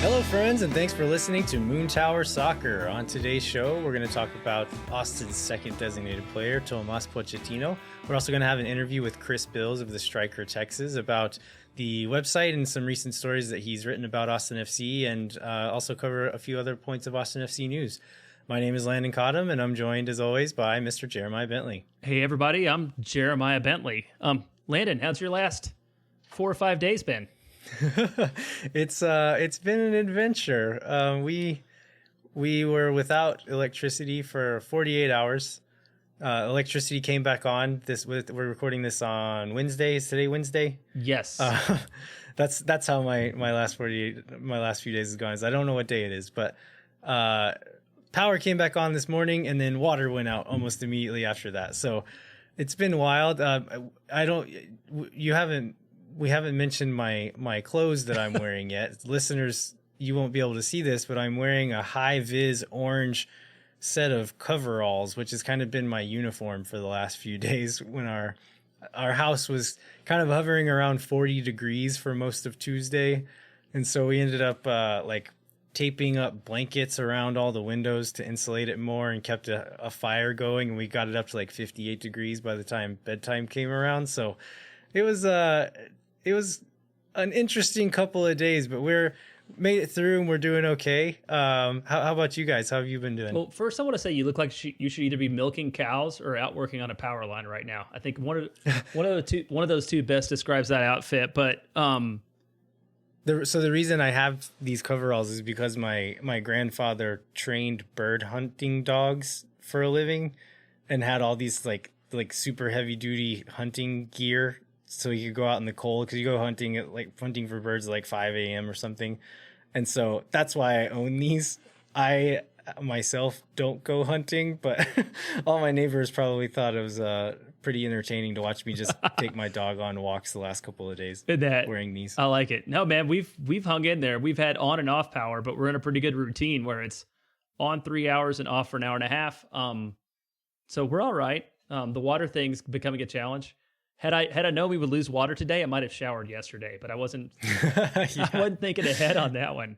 Hello, friends, and thanks for listening to Moon Tower Soccer. On today's show, we're going to talk about Austin's second designated player, Tomas Pochettino. We're also going to have an interview with Chris Bils of the Striker Texas about the website and some recent stories that he's written about Austin FC, and also cover a few other points of Austin FC news. My name is Landon Cottom, and I'm joined, as always, by Mr. Jeremiah Bentley. Hey, everybody, I'm Jeremiah Bentley. Landon, how's your last 4 or 5 days been? It's been an adventure. We were without electricity for 48 hours. Electricity came back on. We're recording this on Wednesday. Is today Wednesday? Yes. That's how my last few days has gone. I don't know what day it is, but power came back on this morning, and then water went out almost immediately after that. So it's been wild. We haven't mentioned my clothes that I'm wearing yet. Listeners, you won't be able to see this, but I'm wearing a high-vis orange set of coveralls, which has kind of been my uniform for the last few days when our house was kind of hovering around 40 degrees for most of Tuesday. And so we ended up taping up blankets around all the windows to insulate it more and kept a fire going. And we got it up to like 58 degrees by the time bedtime came around. So it was an interesting couple of days, but we're made it through and we're doing okay. How about you guys? How have you been doing? Well, first I want to say you look like you should either be milking cows or out working on a power line right now. I think one of those two best describes that outfit. But so the reason I have these coveralls is because my grandfather trained bird hunting dogs for a living and had all these like super heavy duty hunting gear. So you could go out in the cold because you go hunting for birds at like 5 a.m. or something. And so that's why I own these. I myself don't go hunting, but all my neighbors probably thought it was pretty entertaining to watch me just take my dog on walks the last couple of days wearing these. I like it. No, man, we've hung in there. We've had on and off power, but we're in a pretty good routine where it's on 3 hours and off for an hour and a half. So we're all right. The water thing's becoming a challenge. Had I known we would lose water today, I might have showered yesterday, but I wasn't I wasn't thinking ahead on that one.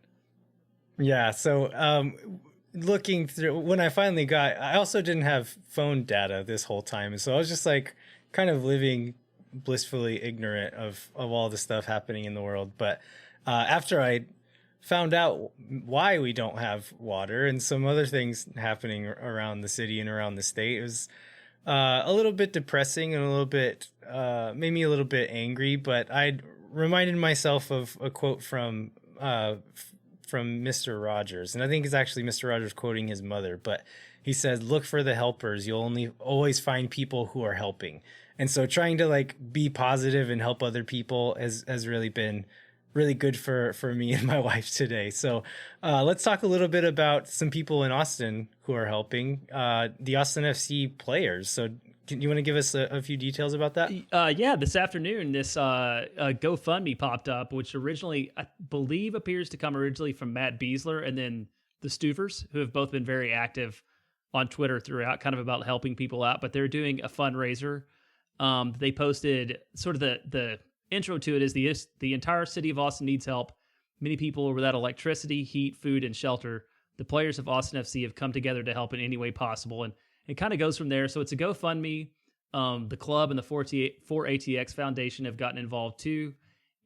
Yeah, so looking through when I also didn't have phone data this whole time, so I was just like kind of living blissfully ignorant of all the stuff happening in the world. But after I found out why we don't have water and some other things happening around the city and around the state, it was a little bit depressing and a little bit made me a little bit angry, but I reminded myself of a quote from Mr. Rogers, and I think it's actually Mr. Rogers quoting his mother, but he said, "Look for the helpers. You'll always find people who are helping." And so trying to be positive and help other people has really been really good for me and my wife today. So let's talk a little bit about some people in Austin who are helping, the Austin FC players. So you want to give us a few details about that? Yeah, this afternoon, this GoFundMe popped up, which originally, I believe, appears to come originally from Matt Beasler and then the Stuvers, who have both been very active on Twitter throughout, kind of about helping people out. But they're doing a fundraiser. They posted sort of the intro to it is the entire city of Austin needs help. Many people are without electricity, heat, food, and shelter. The players of Austin FC have come together to help in any way possible. And it kind of goes from there. So it's a GoFundMe. The club and the 4ATX Foundation have gotten involved too.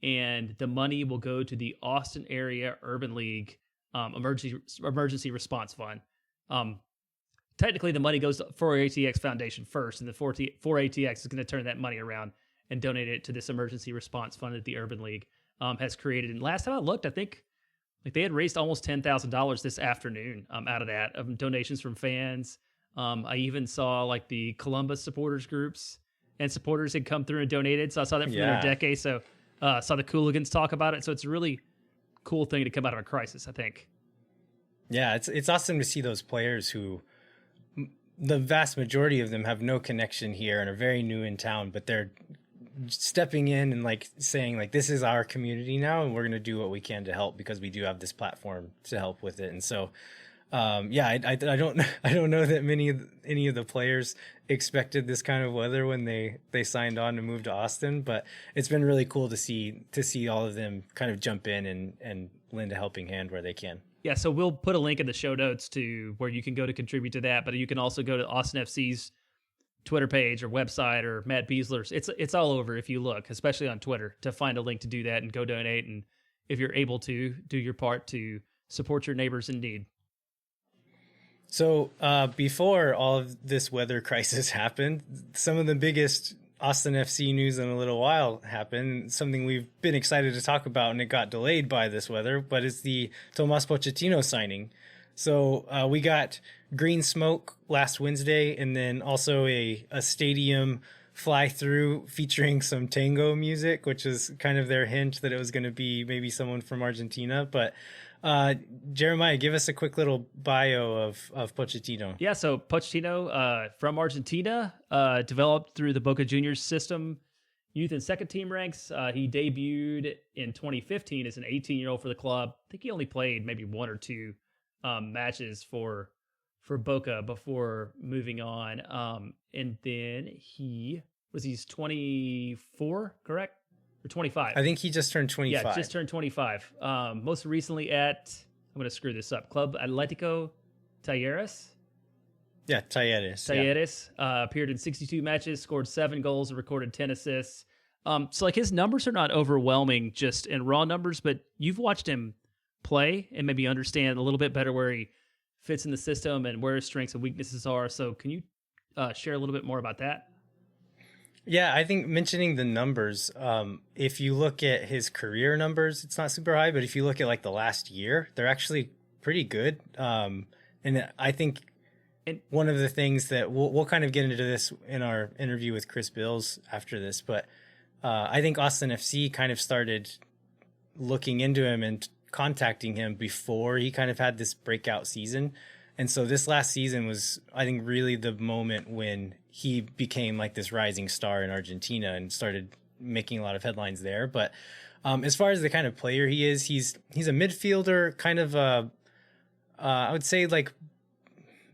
And the money will go to the Austin Area Urban League Emergency Response Fund. Technically, the money goes to 4ATX Foundation first, and the 4ATX is going to turn that money around and donate it to this emergency response fund that the Urban League has created. And last time I looked, I think they had raised almost $10,000 this afternoon out of that, of donations from fans. I even saw the Columbus supporters groups and supporters had come through and donated. So I saw that from their decade. So saw the Cooligans talk about it. So it's a really cool thing to come out of a crisis, I think. Yeah, it's awesome to see those players who the vast majority of them have no connection here and are very new in town, but they're stepping in and saying this is our community now and we're going to do what we can to help because we do have this platform to help with it. And so Yeah, I don't I don't know that any of the players expected this kind of weather when they signed on to move to Austin, but it's been really cool to see all of them kind of jump in and lend a helping hand where they can. Yeah, so we'll put a link in the show notes to where you can go to contribute to that, but you can also go to Austin FC's Twitter page or website or Matt Beasler's. It's all over if you look, especially on Twitter, to find a link to do that and go donate. And if you're able to, do your part to support your neighbors in need. So before all of this weather crisis happened, some of the biggest Austin FC news in a little while happened. Something we've been excited to talk about, and it got delayed by this weather. But it's the Tomas Pochettino signing. So we got green smoke last Wednesday, and then also a stadium fly through featuring some tango music, which is kind of their hint that it was going to be maybe someone from Argentina. But Jeremiah, give us a quick little bio of Pochettino. Yeah, so Pochettino from Argentina, developed through the Boca Juniors system, youth and second team ranks. He debuted in 2015 as an 18-year-old for the club. I think he only played maybe one or two matches for Boca before moving on. And then he's 24, correct? Or 25. I think he just turned 25. Yeah, just turned 25. Most recently at, I'm going to screw this up, Club Atlético Talleres. Yeah, Talleres. Talleres appeared in 62 matches, scored 7 goals, and recorded 10 assists. So like his numbers are not overwhelming just in raw numbers, but you've watched him play and maybe understand a little bit better where he fits in the system and where his strengths and weaknesses are. So can you share a little bit more about that? Yeah, I think mentioning the numbers, if you look at his career numbers, it's not super high, but if you look at like the last year, they're actually pretty good. And I think one of the things that we'll kind of get into this in our interview with Chris Bils after this, but I think Austin FC kind of started looking into him and contacting him before he kind of had this breakout season. And so this last season was, I think, really the moment when he became like this rising star in Argentina and started making a lot of headlines there. But as far as the kind of player he is, he's a midfielder, kind of I would say like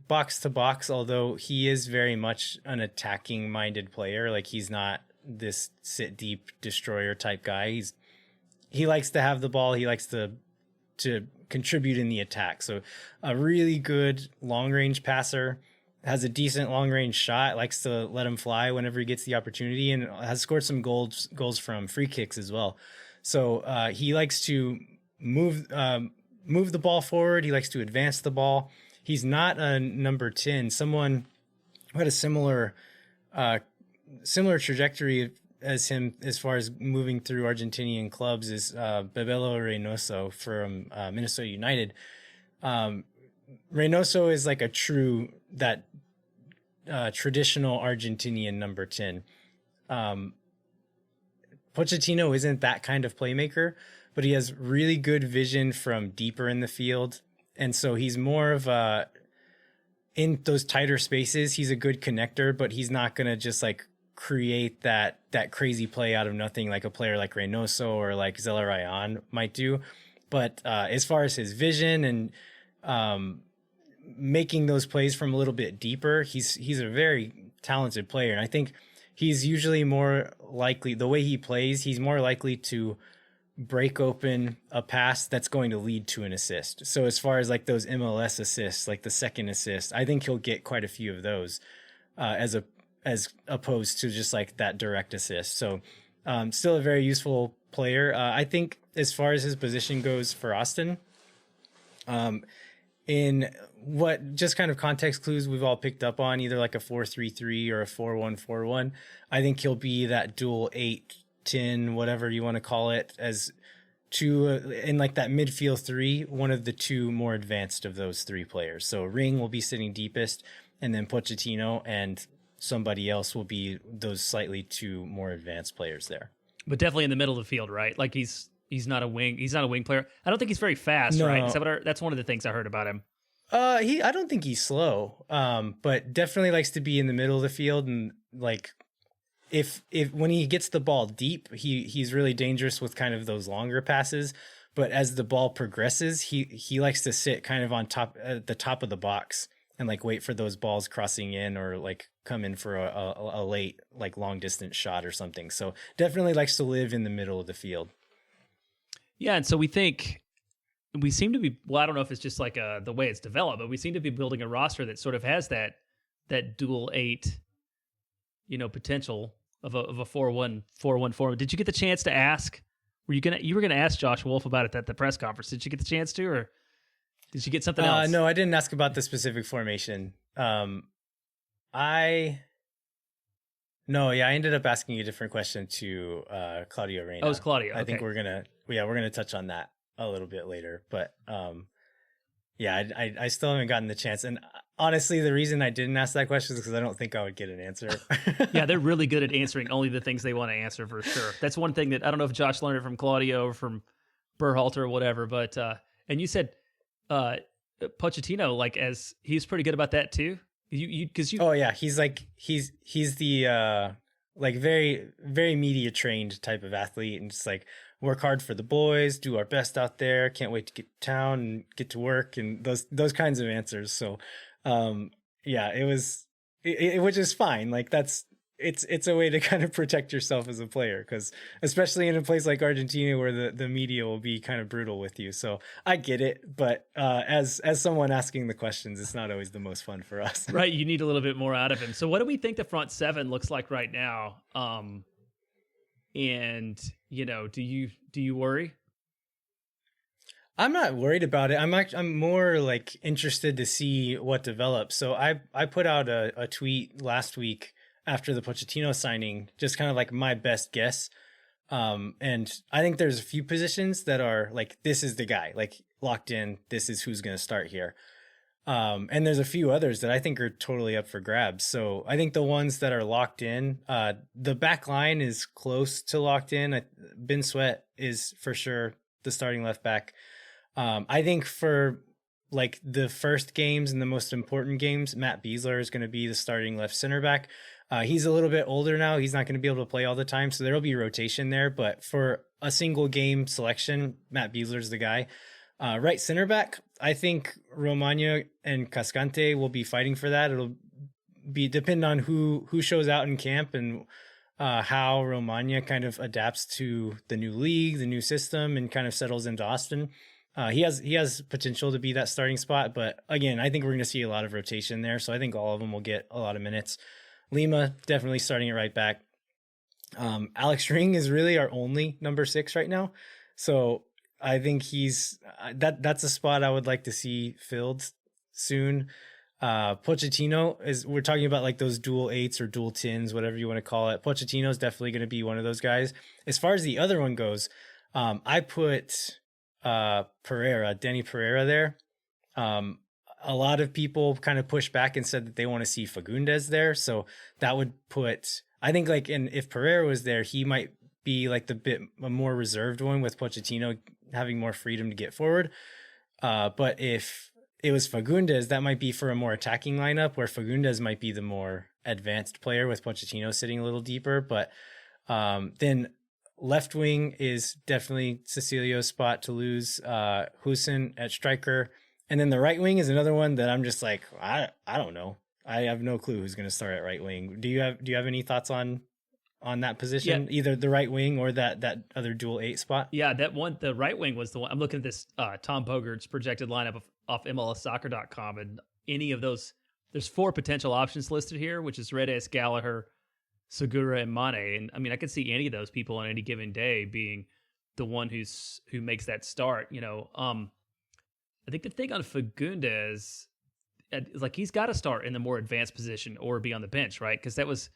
box to box, although he is very much an attacking minded player. Like he's not this sit deep destroyer type guy. He likes to have the ball. He likes to contribute in the attack. So a really good long range passer, has a decent long range shot, likes to let him fly whenever he gets the opportunity, and has scored some goals from free kicks as well. So he likes to move the ball forward. He likes to advance the ball. He's not a number 10. Someone who had a similar trajectory as him as far as moving through Argentinian clubs is Bebelo Reynoso from Minnesota United. Reynoso is like a true traditional Argentinian number 10. Pochettino isn't that kind of playmaker, but he has really good vision from deeper in the field. And so he's more of in those tighter spaces, he's a good connector, but he's not going to just like create that crazy play out of nothing like a player like Reynoso or like Zelarayan might do. But as far as his vision and making those plays from a little bit deeper, he's a very talented player. And I think he's usually more likely, the way he plays, he's more likely to break open a pass that's going to lead to an assist. So as far as like those MLS assists, like the second assist, I think he'll get quite a few of those as opposed to just like that direct assist. So still a very useful player. I think as far as his position goes for Austin, in what just kind of context clues we've all picked up on, either like a 4-3-3 or a 4-1-4-1, I think he'll be that dual 8-10, whatever you want to call it, as two in like that midfield 3, one of the two more advanced of those 3 players. So Ring will be sitting deepest, and then Pochettino and somebody else will be those slightly 2 more advanced players there. But definitely in the middle of the field, right? Like he's not a wing. He's not a wing player. I don't think he's very fast, No. right? That's one of the things I heard about him. I don't think he's slow, but definitely likes to be in the middle of the field. And like, if when he gets the ball deep, he's really dangerous with kind of those longer passes. but as the ball progresses, he likes to sit kind of on top at the top of the box and like wait for those balls crossing in or like come in for a late like long distance shot or something. So definitely likes to live in the middle of the field. Yeah, and so we seem to be, well, I don't know if it's just like the way it's developed, but we seem to be building a roster that sort of has that dual 8, potential of a 4-1 forward. Did you get the chance to ask? You were gonna ask Josh Wolf about it at the press conference? Did you get the chance to, or did you get something else? No, I didn't ask about the specific formation. I ended up asking a different question to Claudio Reyna. Oh, it's Claudio. I think we're gonna touch on that a little bit later, but I still haven't gotten the chance. And honestly, the reason I didn't ask that question is because I don't think I would get an answer. Yeah, they're really good at answering only the things they want to answer, for sure. That's one thing that I don't know if Josh learned it from Claudio or from Berhalter or whatever. But and you said Pochettino, like, as he's pretty good about that too. Oh yeah, he's the like very very media trained type of athlete, and just like work hard for the boys, do our best out there, can't wait to get to town and get to work, and those kinds of answers. So it was which is fine. Like it's a way to kind of protect yourself as a player, because especially in a place like Argentina where the media will be kind of brutal with you. So I get it, but as someone asking the questions, it's not always the most fun for us. Right, you need a little bit more out of him. So what do we think the front seven looks like right now? And do you worry? I'm not worried about it. I'm more like interested to see what develops. So I put out a tweet last week after the Pochettino signing, just kind of like my best guess. And I think there's a few positions that are like, this is the guy, like locked in. This is who's going to start here. And there's a few others that I think are totally up for grabs. So I think the ones that are locked in, the back line is close to locked in. Ben Sweat is for sure the starting left back. I think for like the first games and the most important games, Matt Biesler is going to be the starting left center back. He's a little bit older now. He's not going to be able to play all the time, so there'll be rotation there. But for a single game selection, Matt Biesler's the guy. Right center back, I think Romagna and Cascante will be fighting for that. It'll be depend on who shows out in camp and how Romagna kind of adapts to the new league, the new system, and kind of settles into Austin. He has potential to be that starting spot, but again, I think we're going to see a lot of rotation there. So I think all of them will get a lot of minutes. Lima definitely starting it right back. Alex Ring is really our only number 6 right now, so I think he's that's a spot I would like to see filled soon. Pochettino we're talking about like those dual 8s or dual 10s, whatever you want to call it. Pochettino is definitely going to be one of those guys. As far as the other one goes, I put Danny Pereira there. A lot of people kind of pushed back and said that they want to see Fagundes there. So that would put, I think like, if Pereira was there, he might be like a more reserved one, with Pochettino having more freedom to get forward. But if it was Fagundes, that might be for a more attacking lineup, where Fagundes might be the more advanced player with Pochettino sitting a little deeper. But then left wing is definitely Cecilio's spot to lose. Husin at striker. And then the right wing is another one that I'm just like, I don't know. I have no clue who's going to start at right wing. Do you have any thoughts on that position? Yeah. Either the right wing or that other dual 8 spot? Yeah, that one, the right wing was the one. I'm looking at this Tom Bogart's projected lineup off MLSsoccer.com, and any of those, there's 4 potential options listed here, which is Redes, Gallagher, Segura, and Mane. And I mean, I could see any of those people on any given day being the one who makes that start. I think the thing on Fagundes is like, he's got to start in the more advanced position or be on the bench, right? Because that was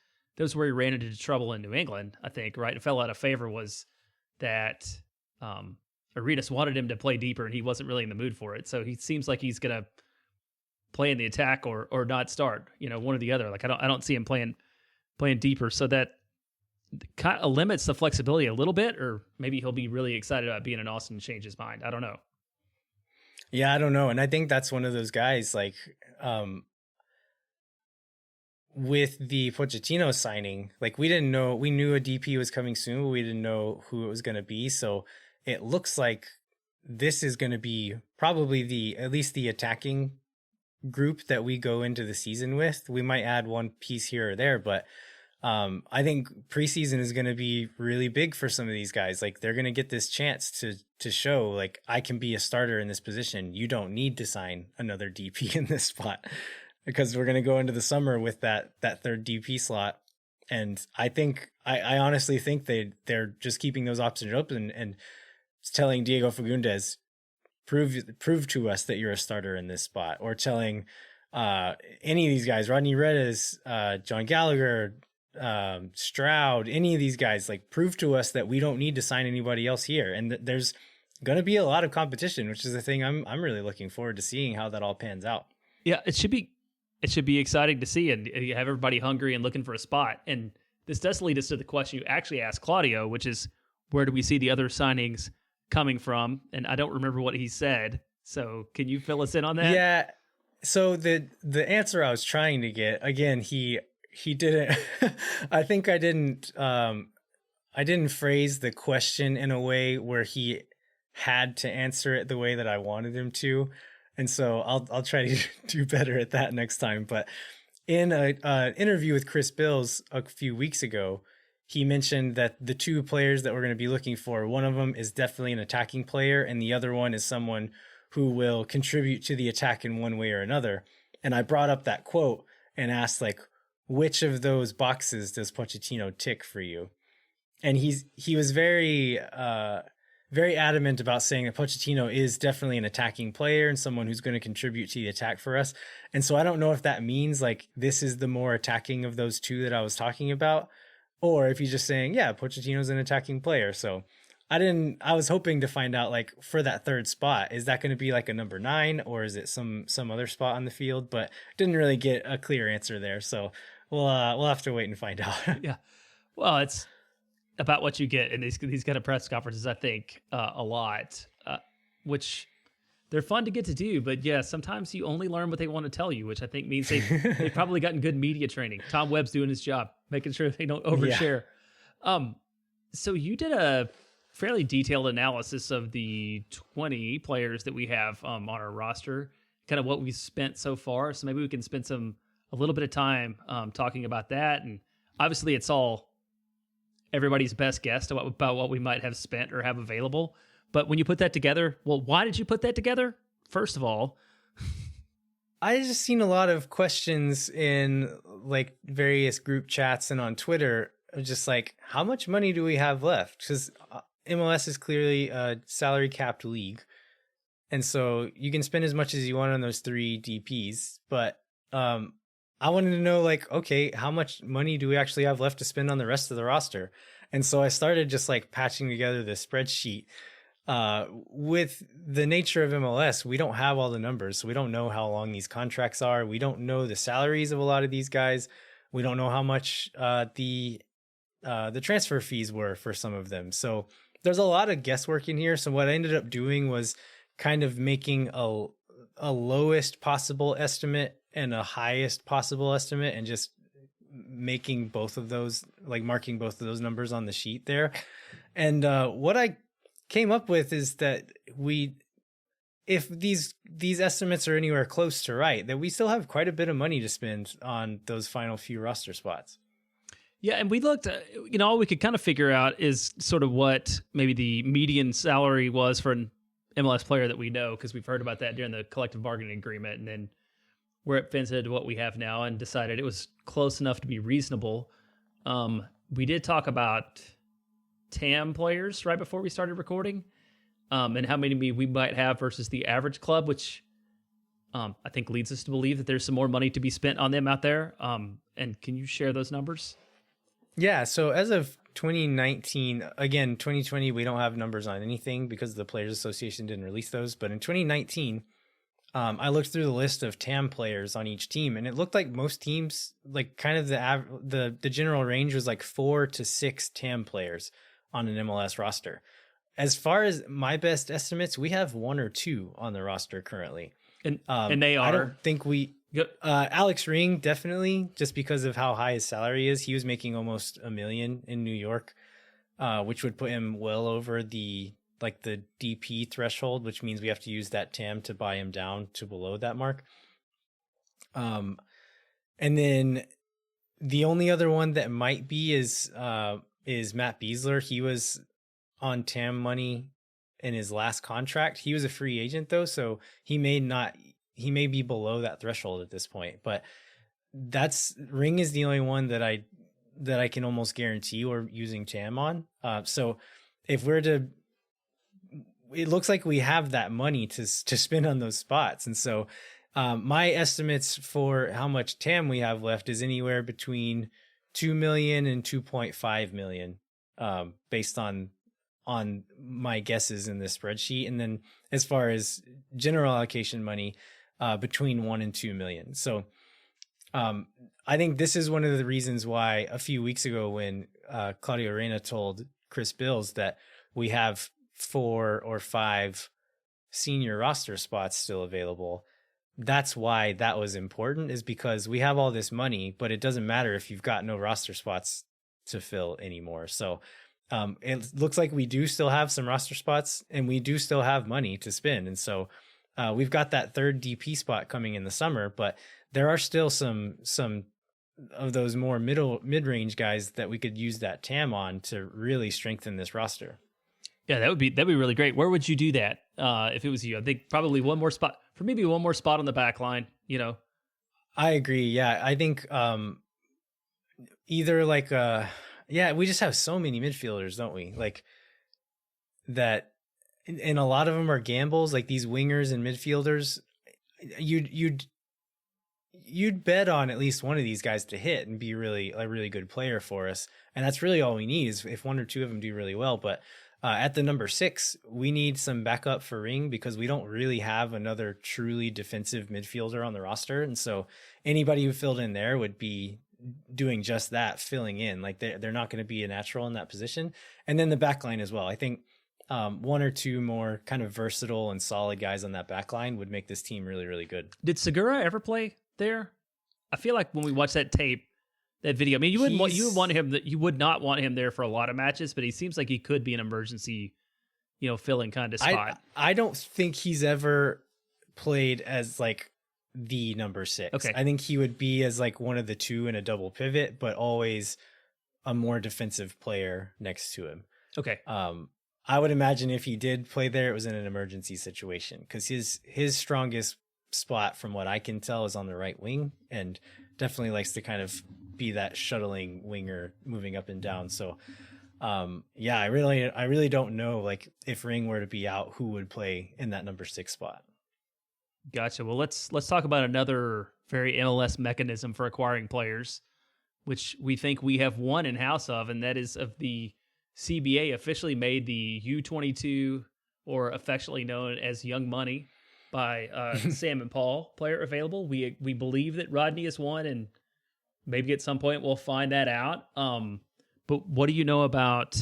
where he ran into trouble in New England, I think, right? It fell out of favor, was that Arenas wanted him to play deeper and he wasn't really in the mood for it. So he seems like he's going to play in the attack or not start, one or the other. Like, I don't see him playing deeper. So that kind of limits the flexibility a little bit, or maybe he'll be really excited about being in Austin and change his mind. I don't know. Yeah, I don't know. And I think that's one of those guys, like, with the Pochettino signing, like, we knew a DP was coming soon, but we didn't know who it was going to be. So it looks like this is going to be probably at least the attacking group that we go into the season with. We might add one piece here or there, but I think preseason is going to be really big for some of these guys. Like, they're going to get this chance to show, like, I can be a starter in this position. You don't need to sign another DP in this spot, because we're going to go into the summer with that third DP slot. And I honestly think they're just keeping those options open and telling Diego Fagundes, prove to us that you're a starter in this spot, or telling any of these guys, Rodney Redes, John Gallagher, Stroud, any of these guys, like, prove to us that we don't need to sign anybody else here. And there's going to be a lot of competition, which is the thing I'm really looking forward to seeing how that all pans out. Yeah, it should be exciting to see, and you have everybody hungry and looking for a spot. And this does lead us to the question you actually asked Claudio, which is, where do we see the other signings coming from? And I don't remember what he said, so can you fill us in on that? Yeah. So the answer I was trying to get, again, he didn't. I think I didn't phrase the question in a way where he had to answer it the way that I wanted him to, and so I'll try to do better at that next time. But in an interview with Chris Bils a few weeks ago, he mentioned that the two players that we're going to be looking for, one of them is definitely an attacking player, and the other one is someone who will contribute to the attack in one way or another. And I brought up that quote and asked, like, which of those boxes does Pochettino tick for you? And he was very adamant about saying that Pochettino is definitely an attacking player and someone who's going to contribute to the attack for us. And so I don't know if that means, like, this is the more attacking of those two that I was talking about, or if he's just saying, yeah, Pochettino's an attacking player. So I was hoping to find out, like, for that third spot, is that going to be like a number 9, or is it some other spot on the field? But didn't really get a clear answer there. So we'll have to wait and find out. Yeah. Well, it's about what you get in these kind of press conferences, I think, a lot, which they're fun to get to do. But yeah, sometimes you only learn what they want to tell you, which I think means they've probably gotten good media training. Tom Webb's doing his job, making sure they don't overshare. Yeah. So you did a fairly detailed analysis of the 20 players that we have on our roster, kind of what we've spent so far. So maybe we can spend a little bit of time talking about that. And obviously it's all everybody's best guess about what we might have spent or have available. But when you put that together, well, why did you put that together? First of all, I just seen a lot of questions in, like, various group chats and on Twitter, just like, how much money do we have left? Because MLS is clearly a salary capped league. And so you can spend as much as you want on those 3 DPs. But I wanted to know, like, okay, how much money do we actually have left to spend on the rest of the roster? And so I started just, like, patching together this spreadsheet. With the nature of MLS, we don't have all the numbers. So we don't know how long these contracts are. We don't know the salaries of a lot of these guys. We don't know how much the transfer fees were for some of them. So there's a lot of guesswork in here. So what I ended up doing was kind of making a lowest possible estimate and a highest possible estimate, and just making both of those, like, marking both of those numbers on the sheet there. And what I came up with is that if these estimates are anywhere close to right, that we still have quite a bit of money to spend on those final few roster spots. Yeah, and we looked, all we could kind of figure out is sort of what maybe the median salary was for an MLS player that we know, because we've heard about that during the collective bargaining agreement, and then where it fits into what we have now, and decided it was close enough to be reasonable. We did talk about TAM players right before we started recording, and how many we might have versus the average club, which I think leads us to believe that there's some more money to be spent on them out there. And can you share those numbers? Yeah, so as of 2019, again, 2020, we don't have numbers on anything because the Players Association didn't release those. But in 2019, I looked through the list of TAM players on each team, and it looked like most teams, like, kind of the general range was like 4 to 6 TAM players on an MLS roster. As far as my best estimates, we have 1 or 2 on the roster currently. And they are, I don't think Alex Ring, definitely, just because of how high his salary is. He was making almost $1 million in New York, which would put him well over the like the DP threshold, which means we have to use that TAM to buy him down to below that mark. And then the only other one that might be is Matt Beasler. He was on TAM money in his last contract. He was a free agent though, so he may be below that threshold at this point. But Ring is the only one that I can almost guarantee we're using TAM on. So if we're to, it looks like we have that money to spend on those spots. And so my estimates for how much TAM we have left is anywhere between 2 million and 2.5 million, based on my guesses in this spreadsheet. And then as far as general allocation money, between 1 and 2 million. So I think this is one of the reasons why a few weeks ago when Claudio Reyna told Chris Bils that we have 4 or 5 senior roster spots still available, that's why that was important, is because we have all this money, but it doesn't matter if you've got no roster spots to fill anymore. So it looks like we do still have some roster spots and we do still have money to spend. And so we've got that third DP spot coming in the summer, but there are still some of those more mid-range guys that we could use that TAM on to really strengthen this roster. Yeah, that'd be really great. Where would you do that if it was you? I think probably one more spot on the back line, you know. I agree. Yeah, I think either like we just have so many midfielders, don't we? Like that, and a lot of them are gambles. Like these wingers and midfielders, you'd bet on at least one of these guys to hit and be really a really good player for us. And that's really all we need, is if 1 or 2 of them do really well. But at the number 6, we need some backup for Ring, because we don't really have another truly defensive midfielder on the roster. And so anybody who filled in there would be doing just that, filling in. Like they're not going to be a natural in that position. And then the back line as well. I think 1 or 2 more kind of versatile and solid guys on that back line would make this team really, really good. Did Segura ever play there? I feel like when we watch that tape, that video, I mean, you would not want him there for a lot of matches, but he seems like he could be an emergency, fill-in kind of spot. I don't think he's ever played as like the number 6. Okay. I think he would be as like one of the 2 in a double pivot, but always a more defensive player next to him. Okay. I would imagine if he did play there, it was in an emergency situation, because his strongest spot, from what I can tell, is on the right wing, and definitely likes to kind of be that shuttling winger moving up and down. So I really don't know, like, if Ring were to be out, who would play in that number 6 spot. Gotcha. Well, let's talk about another very MLS mechanism for acquiring players, which we think we have one in house of, and that is of the CBA officially made the U22, or affectionately known as Young Money, by Sam and Paul player available. We believe that Rodney is one, and maybe at some point we'll find that out. But what do you know about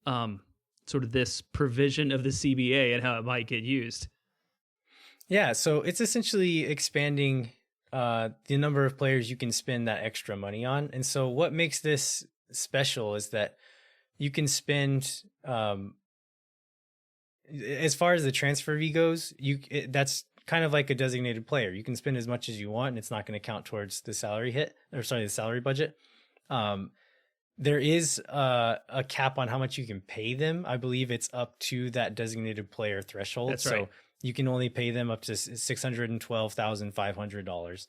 sort of this provision of the CBA and how it might get used? Yeah, so it's essentially expanding the number of players you can spend that extra money on. And so what makes this special is that you can spend, as far as the transfer fee goes, that's kind of like a designated player. You can spend as much as you want, and it's not going to count towards the salary budget. There is a cap on how much you can pay them. I believe it's up to that designated player threshold. That's right. So you can only pay them up to $612,500.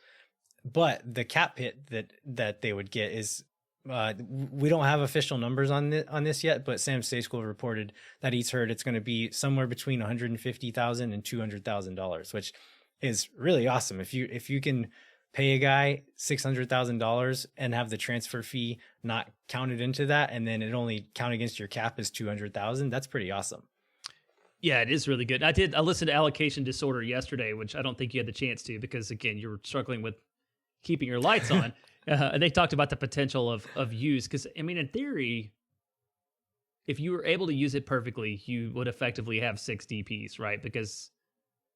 But the cap hit that they would get is, we don't have official numbers on this yet, but Sam Stejskal reported that he's heard it's going to be somewhere between $150,000 and $200,000, which is really awesome. If you can pay a guy $600,000 and have the transfer fee not counted into that, and then it only count against your cap as $200,000, that's pretty awesome. Yeah, it is really good. I listened to Allocation Disorder yesterday, which I don't think you had the chance to, because again, you were struggling with keeping your lights on. And they talked about the potential of use, because, I mean, in theory, if you were able to use it perfectly, you would effectively have 6 DPs, right? Because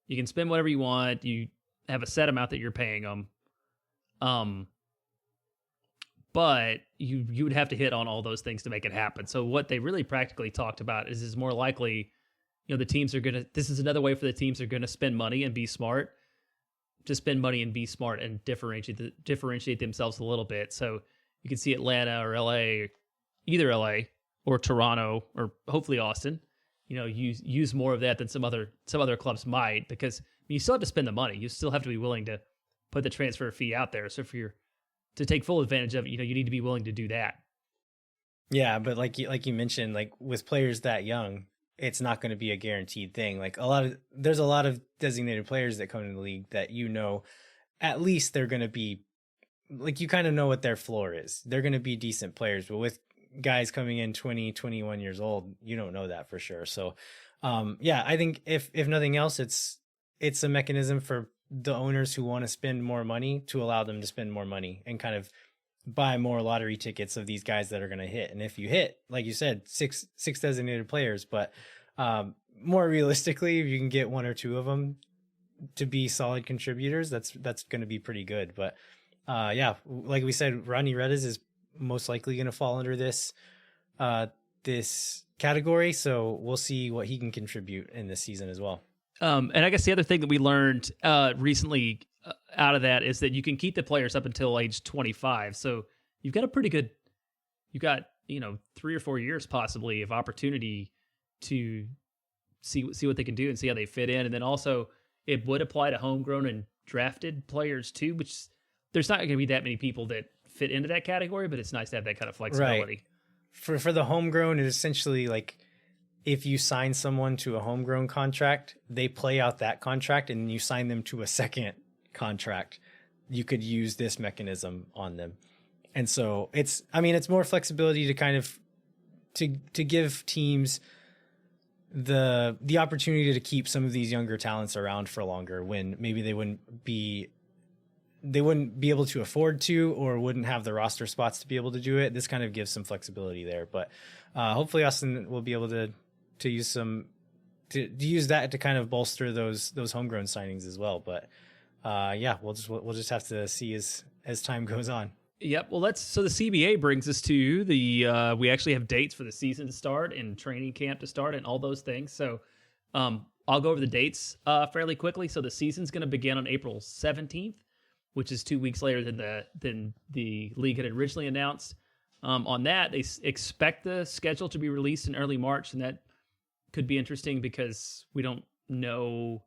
you can spend whatever you want. You have a set amount that you're paying them. But you would have to hit on all those things to make it happen. So what they really practically talked about is more likely the teams are gonna. This is another way for the teams are gonna spend money and be smart. To spend money and be smart and differentiate themselves a little bit. So you can see Atlanta or LA, either LA or Toronto or hopefully Austin. Use more of that than some other clubs might, because you still have to spend the money. You still have to be willing to put the transfer fee out there. So if you're to take full advantage of it, you need to be willing to do that. Yeah, but like you mentioned, like with players that young, it's not going to be a guaranteed thing. Like there's a lot of designated players that come in the league that at least they're going to be, like, you kind of know what their floor is. They're going to be decent players, but with guys coming in 20, 21 years old, you don't know that for sure. So, yeah, I think if nothing else, it's a mechanism for the owners who want to spend more money to allow them to spend more money and kind of buy more lottery tickets of these guys that are going to hit. And if you hit, like you said, six designated players, but more realistically, if you can get one or two of them to be solid contributors, that's going to be pretty good. But yeah, like we said, Rodney Redes is most likely going to fall under this category. So we'll see what he can contribute in this season as well. And I guess the other thing that we learned recently out of that is that you can keep the players up until age 25. So you've got 3 or 4 years possibly of opportunity to see what they can do and see how they fit in. And then also it would apply to homegrown and drafted players too, which there's not going to be that many people that fit into that category, but it's nice to have that kind of flexibility. Right. For the homegrown, it's essentially like if you sign someone to a homegrown contract, they play out that contract and you sign them to a second contract. You could use this mechanism on them. And so it's more flexibility to kind of to give teams the opportunity to keep some of these younger talents around for longer when maybe they wouldn't be able to afford to, or wouldn't have the roster spots to be able to do it. This kind of gives some flexibility there, but hopefully Austin will be able to use use that to kind of bolster those homegrown signings as well. But yeah, we'll just have to see as time goes on. Yep. Well, so the CBA brings us to the we actually have dates for the season to start and training camp to start and all those things. So I'll go over the dates fairly quickly. So the season's going to begin on April 17th, which is 2 weeks later than the league had originally announced. On that, they expect the schedule to be released in early March, and that could be interesting because we don't know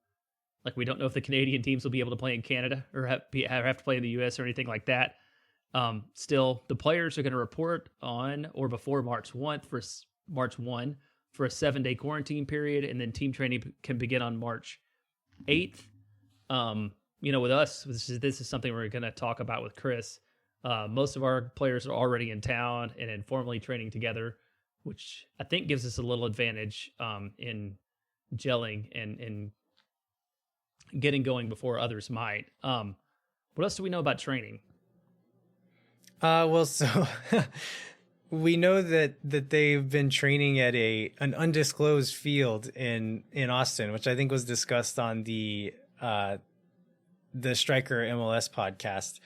if the Canadian teams will be able to play in Canada or have to play in the US or anything like that. Still, the players are going to report on or before March 1 for a 7-day quarantine period, and then team training can begin on March 8th. With us, this is something we're going to talk about with Chris. Most of our players are already in town and informally training together, which I think gives us a little advantage in gelling and getting going before others might. What else do we know about training? Well, so we know that they've been training at an undisclosed field in Austin, which I think was discussed on the Striker MLS podcast,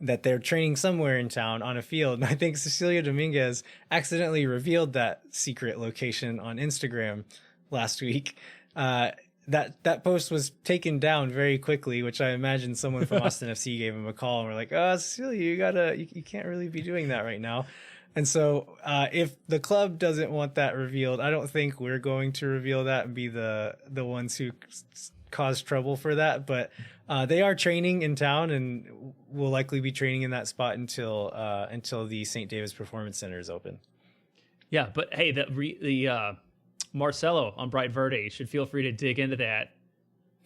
that they're training somewhere in town on a field. And I think Cecilia Dominguez accidentally revealed that secret location on Instagram last week. That post was taken down very quickly, which I imagine someone from Austin FC gave him a call and were like, "Oh, Cecilia, you can't really be doing that right now." And so if the club doesn't want that revealed, I don't think we're going to reveal that and be the ones who cause trouble for that. But they are training in town and will likely be training in that spot until the St. David's Performance Center is open. Yeah, but hey, the Marcelo on Bright Verde should feel free to dig into that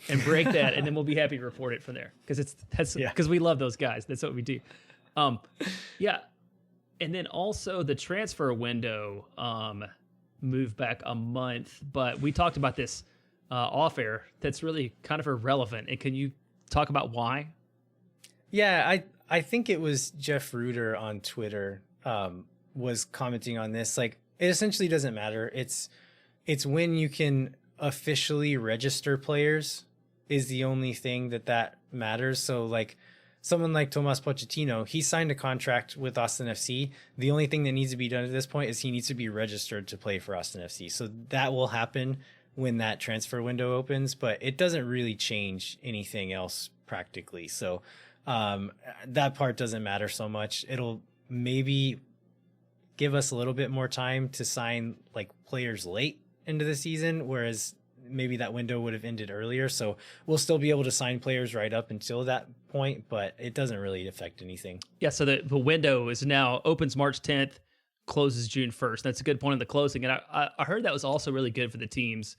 and break that, and then we'll be happy to report it from there because we love those guys. That's what we do. Yeah, and then also the transfer window moved back a month, but we talked about this off air. That's really kind of irrelevant. And can you talk about why? Yeah, I think it was Jeff Reuter on Twitter was commenting on this. Like, it essentially doesn't matter. It's when you can officially register players is the only thing that matters. So like someone like Tomas Pochettino, he signed a contract with Austin FC. The only thing that needs to be done at this point is he needs to be registered to play for Austin FC. So that will happen when that transfer window opens, but it doesn't really change anything else practically. So that part doesn't matter so much. It'll maybe give us a little bit more time to sign like players late into the season, whereas maybe that window would have ended earlier. So we'll still be able to sign players right up until that point, but it doesn't really affect anything. Yeah, so the window is now opens March 10th, closes June 1st. That's a good point in the closing. And I heard that was also really good for the teams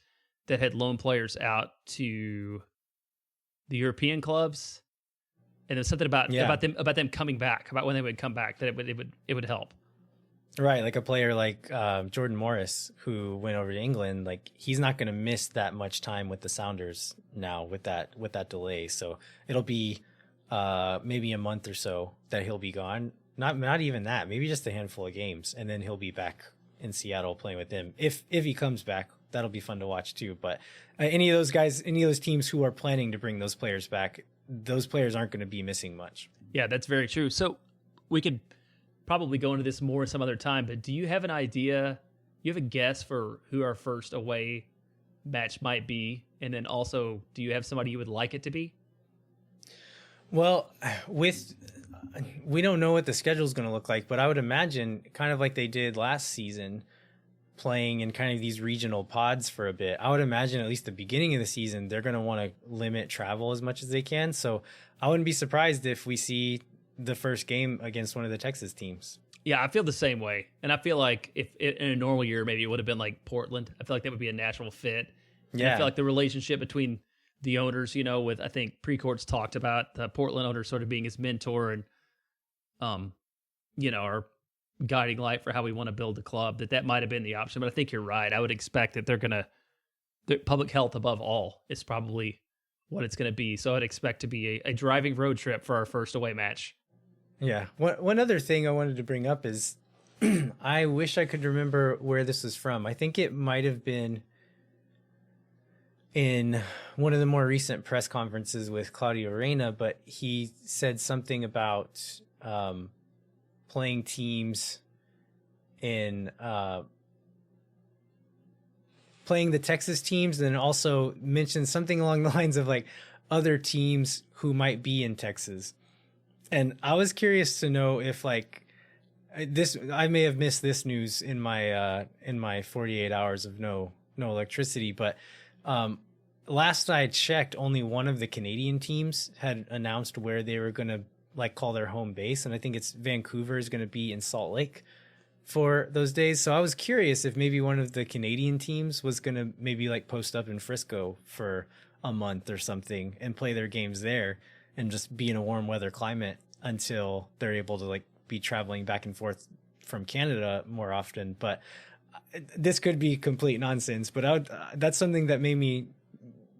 that had loaned players out to the European clubs. And there's something about them coming back, about when they would come back, that it would help. Right, like a player like Jordan Morris, who went over to England, like he's not going to miss that much time with the Sounders now with that delay. So it'll be maybe a month or so that he'll be gone. Not even that, maybe just a handful of games, and then he'll be back in Seattle playing with them. If he comes back, that'll be fun to watch too. But any of those guys, any of those teams who are planning to bring those players back, those players aren't going to be missing much. Yeah, that's very true. So we could probably go into this more some other time, but do you have an idea? You have a guess for who our first away match might be? And then also, do you have somebody you would like it to be? Well, we don't know what the schedule is going to look like, but I would imagine kind of like they did last season, playing in kind of these regional pods for a bit. I would imagine at least the beginning of the season, they're going to want to limit travel as much as they can. So I wouldn't be surprised if we see the first game against one of the Texas teams. Yeah, I feel the same way. And I feel like if in a normal year, maybe it would have been like Portland. I feel like that would be a natural fit. And I feel like the relationship between the owners, with, I think Precourt's talked about the Portland owner sort of being his mentor and, our guiding light for how we want to build the club, that might have been the option. But I think you're right. I would expect that the public health above all is probably what it's going to be. So I'd expect to be a driving road trip for our first away match. Yeah. One other thing I wanted to bring up is I wish I could remember where this was from. I think it might have been in one of the more recent press conferences with Claudio Reyna, but he said something about playing teams in playing the Texas teams, and then also mentioned something along the lines of like other teams who might be in Texas. And I was curious to know if like this, I may have missed this news in my 48 hours of no electricity, but last I checked, only one of the Canadian teams had announced where they were going to like call their home base. And I think it's Vancouver is going to be in Salt Lake for those days. So I was curious if maybe one of the Canadian teams was going to maybe like post up in Frisco for a month or something and play their games there and just be in a warm weather climate until they're able to like be traveling back and forth from Canada more often. But this could be complete nonsense, but that's something that made me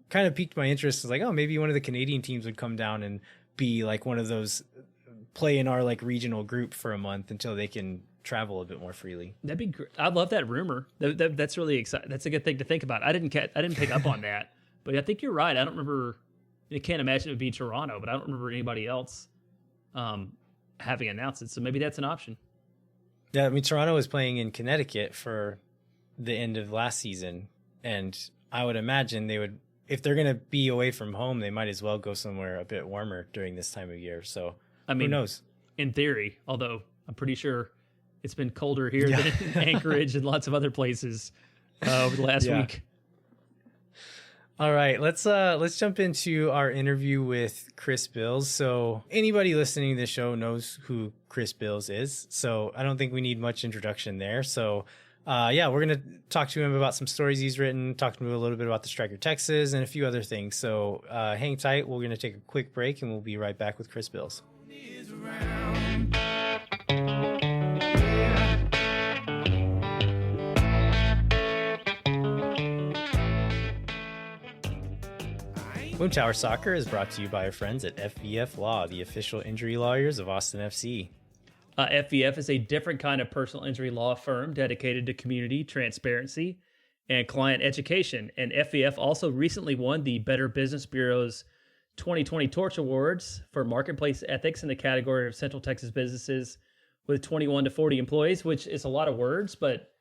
kind of piqued my interest. Is like, oh, maybe one of the Canadian teams would come down and be like one of those, play in our like regional group for a month until they can travel a bit more freely. That'd be great. I love that rumor. That's really exciting. That's a good thing to think about. I didn't pick up on that, but I think you're right. I don't remember. I can't imagine it would be Toronto, but I don't remember anybody else having announced it. So maybe that's an option. Yeah, I mean, Toronto was playing in Connecticut for the end of last season, and I would imagine they would, if they're going to be away from home, they might as well go somewhere a bit warmer during this time of year. So I mean, who knows? In theory, although I'm pretty sure it's been colder here than in Anchorage and lots of other places over the last week. All right, let's jump into our interview with Chris Bils. So anybody listening to the show knows who Chris Bils is. So I don't think we need much introduction there. So we're going to talk to him about some stories he's written, talk to him a little bit about the Striker Texas and a few other things. So hang tight. We're going to take a quick break and we'll be right back with Chris Bils. Boom Tower Soccer is brought to you by our friends at FVF Law, the official injury lawyers of Austin FC. FVF is a different kind of personal injury law firm dedicated to community transparency and client education. And FVF also recently won the Better Business Bureau's 2020 Torch Awards for marketplace ethics in the category of Central Texas businesses with 21 to 40 employees, which is a lot of words, but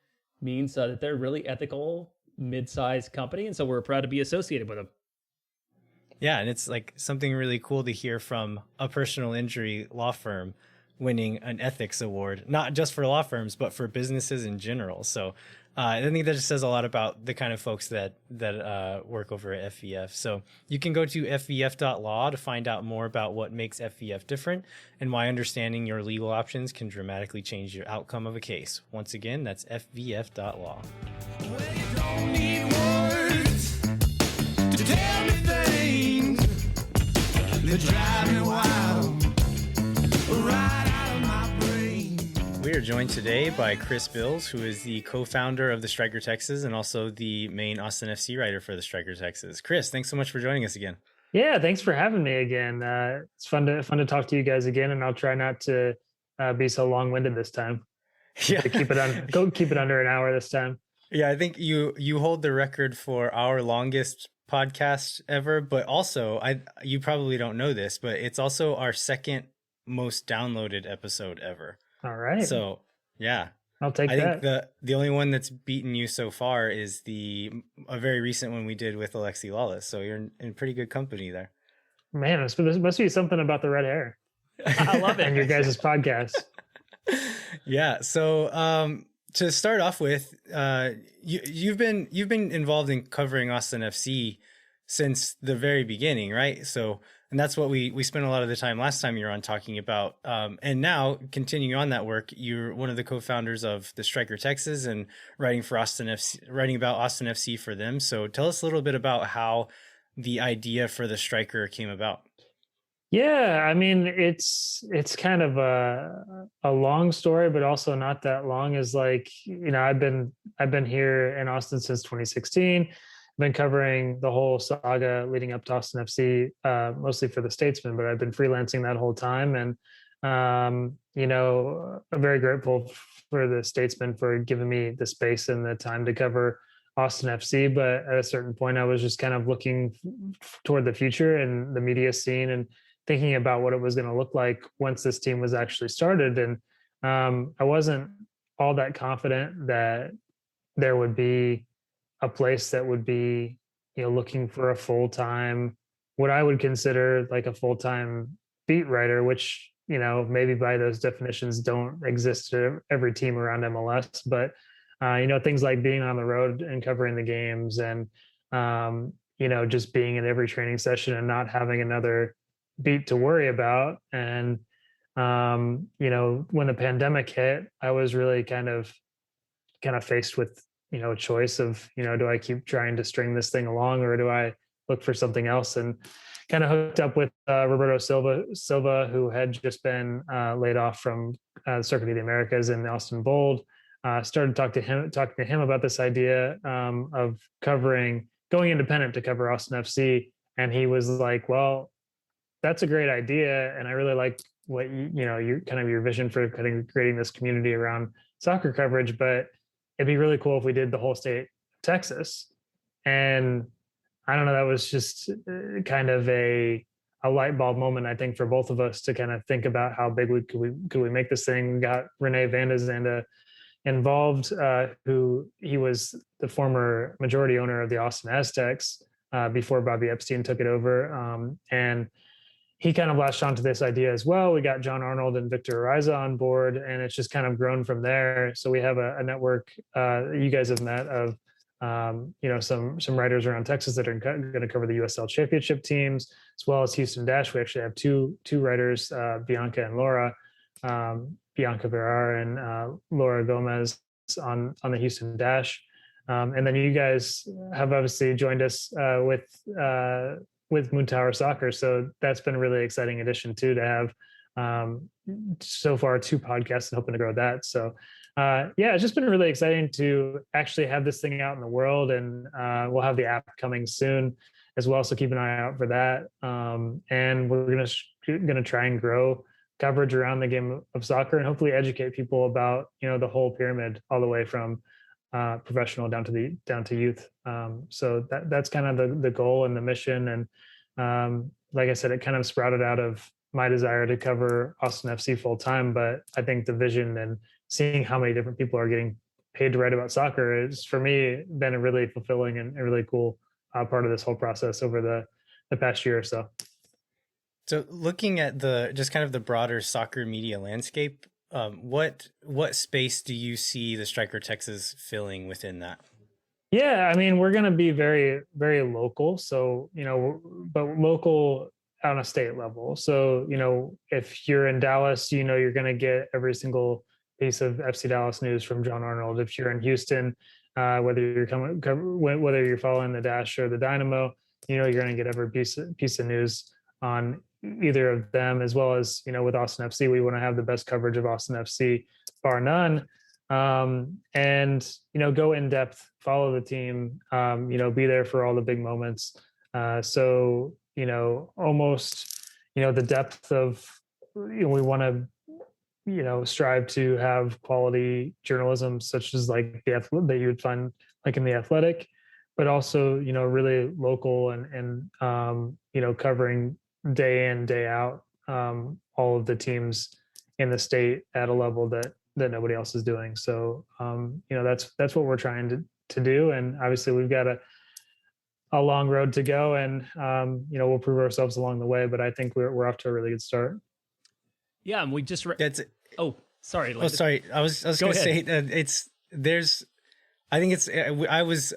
means that they're really ethical mid-sized company, and so we're proud to be associated with them. Yeah, and it's like something really cool to hear from a personal injury law firm winning an ethics award, not just for law firms, but for businesses in general. So I think that just says a lot about the kind of folks that work over at FVF. So you can go to fvf.law to find out more about what makes FVF different and why understanding your legal options can dramatically change your outcome of a case. Once again, that's fvf.law. Well, you don't need words to tell me things that drive me wild. We are joined today by Chris Bils, who is the co-founder of the Striker Texas and also the main Austin FC writer for the Striker Texas. Chris, thanks so much for joining us again. Yeah, thanks for having me again. It's fun to talk to you guys again, and I'll try not to be so long-winded this time. Yeah, keep it under an hour this time. Yeah, I think you hold the record for our longest podcast ever, but also you probably don't know this, but it's also our second most downloaded episode ever. All right. So yeah, I'll take that. I think the only one that's beaten you so far is a very recent one we did with Alexi Lawless. So you're in pretty good company there. Man, there must be something about the red hair. I love it. And your guys' podcast. Yeah. So to start off with, you've been involved in covering Austin FC since the very beginning, right? So, and that's what we spent a lot of the time last time you were on talking about. And now continuing on that work, you're one of the co-founders of the Striker Texas and writing about Austin FC for them. So tell us a little bit about how the idea for the Striker came about. Yeah, I mean, it's kind of a long story, but also not that long. Is like, I've been here in Austin since 2016. Been covering the whole saga leading up to Austin FC, mostly for the Statesman, but I've been freelancing that whole time. And, I'm very grateful for the Statesman for giving me the space and the time to cover Austin FC. But at a certain point, I was just kind of looking toward the future and the media scene and thinking about what it was going to look like once this team was actually started. And I wasn't all that confident that there would be a place that would be, looking for a full-time, what I would consider like a full-time beat writer, which, maybe by those definitions don't exist to every team around MLS, but, things like being on the road and covering the games and, just being in every training session and not having another beat to worry about. And, when the pandemic hit, I was really kind of faced with, a choice of, do I keep trying to string this thing along or do I look for something else? And kind of hooked up with Roberto Silva, who had just been laid off from Circuit of the Americas in the Austin Bold. Started talking to him about this idea of going independent to cover Austin FC. And he was like, well, that's a great idea. And I really like what your vision for creating this community around soccer coverage, but it'd be really cool if we did the whole state of Texas. And I don't know, that was just kind of a light bulb moment, I think, for both of us to kind of think about how big could we make this thing. We got Rene van de Zande involved, who he was the former majority owner of the Austin Aztecs before Bobby Epstein took it over. And he kind of latched onto this idea as well. We got John Arnold and Victor Ariza on board, and it's just kind of grown from there. So we have a network you guys have met of, some writers around Texas that are going to cover the USL Championship teams, as well as Houston Dash. We actually have two writers, Bianca and Laura, Bianca Verrar and Laura Gomez on the Houston Dash. And then you guys have obviously joined us with Moon Tower Soccer. So that's been a really exciting addition too, to have so far 2 podcasts and hoping to grow that. So it's just been really exciting to actually have this thing out in the world, and we'll have the app coming soon as well. So keep an eye out for that. And we're going to try and grow coverage around the game of soccer and hopefully educate people about, the whole pyramid all the way from professional down to youth. So that's kind of the goal and the mission. And like I said, it kind of sprouted out of my desire to cover Austin FC full time. But I think the vision and seeing how many different people are getting paid to write about soccer, it's for me been a really fulfilling and a really cool part of this whole process over the past year or so. So looking at the just kind of the broader soccer media landscape, what space do you see the Striker Texas filling within that? Yeah, I mean, we're going to be very, very local. So, but local on a state level. So, if you're in Dallas, you're going to get every single piece of FC Dallas news from John Arnold. If you're in Houston, whether whether you're following the Dash or the Dynamo, you're going to get every piece of news on either of them, as well as, with Austin FC, we want to have the best coverage of Austin FC, bar none. And go in depth, follow the team, be there for all the big moments. So almost the depth of we want to strive to have quality journalism, such as like that you would find like in the Athletic, but also really local and covering day in, day out, all of the teams in the state at a level that nobody else is doing. So, that's what we're trying to do. And obviously we've got a long road to go, and, we'll prove ourselves along the way, but I think we're off to a really good start. Yeah. And we just, Oh, sorry. Oh, sorry. I was going to say I was